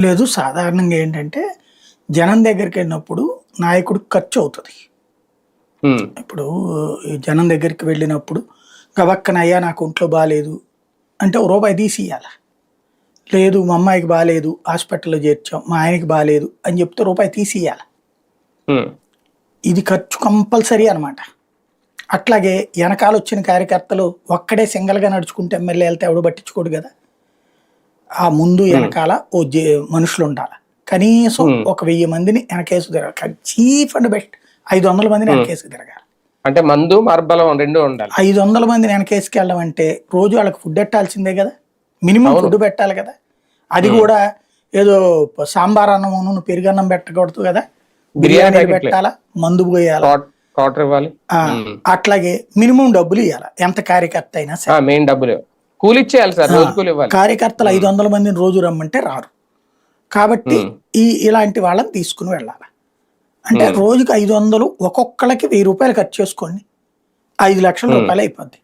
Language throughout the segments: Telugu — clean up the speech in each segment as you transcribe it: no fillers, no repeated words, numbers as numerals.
లేదు. సాధారణంగా ఏంటంటే, జనం దగ్గరికెళ్ళినప్పుడు నాయకుడికి ఖర్చవుతది. హ్మ్. ఇప్పుడు ఈ జనం దగ్గరికి వెళ్ళినప్పుడు గబక్కన "అయ్యా నాకు ఒంట్లో బాలేదు" అంటే ఓ రూపాయి తీసియ్యాల. లేదు మా అమ్మాయికి బాలేదు హాస్పిటల్‌లో చేర్చాం, మా ఆయనకి బాలేదు అని చెప్తే రూపాయి తీసియ్యాల. హ్మ్. ఇది ఖర్చు కంపల్సరీ అనమాట. అట్లాగే ఎనకాలొచ్చిన కార్యకర్తలు ఒక్కడే సింగిల్‌గా నడుచుకుంటూ ఎమ్మెల్యే ఎళ్తే ఎవడు పట్టించుకోడు గదా! ఆ ముందు హ్మ్. ఎనకాల ఓ మనుషులుండాల. కనీసం హ్మ్. ఒక 1000 మందిని ఎనకేసుకు తిరగాలి. చీప్ అండ్ బెస్ట్ 500 మందిని హ్మ్. ఎనకేసుకు తిరగాలి. అంటే మందు, మార్బలం 2 ఉండాలి. 500 మందిని ఎనకేసుకెళ్ళడం అంటే రోజు వాళ్ళకి ఫుడ్ ఎట్టాల్సిందే గదా! మినిమమ్ అవును. ఫుడ్ పెట్టాలి గదా! అది హ్మ్. గూడా ఏదో సాంబార్ అన్నమును, పెరుగన్నం పెట్టకూడదు గదా! బిర్యానీ బిర్యానీలు ప్యాకెట్లే. పెట్టాలా, మందు పోయాలా. క్వార్టర్ ఇవ్వాలి. ఆ! హ్మ్. అట్లాగే మినిమమ్ డబ్బులియ్యాల. ఎంత కార్యకర్త అయినా ఆ! సరే. మెయిన్ డబ్బులు. కూలిచ్చేయాలి సార్. ఆ! రోజు కూలివ్వాలి. కార్యకర్తలు హ్మ్. 500 మందిని రోజు రమ్మంటే రారు. కాబట్టి హ్మ్. ఇలాంటి వాళ్ళని తీసుకొని వెళ్ళాల. అంటే హ్మ్. రోజుకి 500 ఒక్కొక్కళ్ళకి రూ. 1000 ఖర్చు చేసుకోండి. రూ. హ్మ్. 5,00,000 అయిపోద్ది.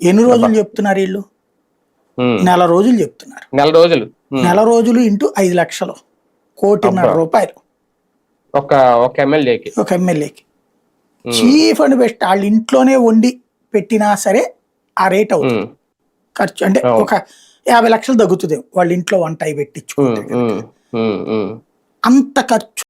ఎన్ని అబ్బా! రోజులు చెప్తున్నారు ఈళ్ళు? హ్మ్. నెల రోజులు చెప్తున్నారు. నెల రోజులు. హ్మ్. నెల రోజులు ఇంటూ 5,00,000 అబ్బా! 1,50,00,000 ఒక ఒక ఎమ్మెల్యేకి. ఒక ఎమ్మెల్యేకి. హ్మ్. చీఫ్ అండ్ బెస్ట్ ఆళ్ళ ఇంట్లోనే వండి పెట్టినా సరే ఆ రేట్ అవుతది. హ్మ్. ఖర్చు అంటే అవును. ఒక 50,00,000 తగ్గుతదేమో వాళ్ళ ఇంట్లో వంట అయి హ్మ్. పెట్టించుకుంటే గనక. హ్మ్. హ్మ్. హ్మ్. అంత ఖర్చు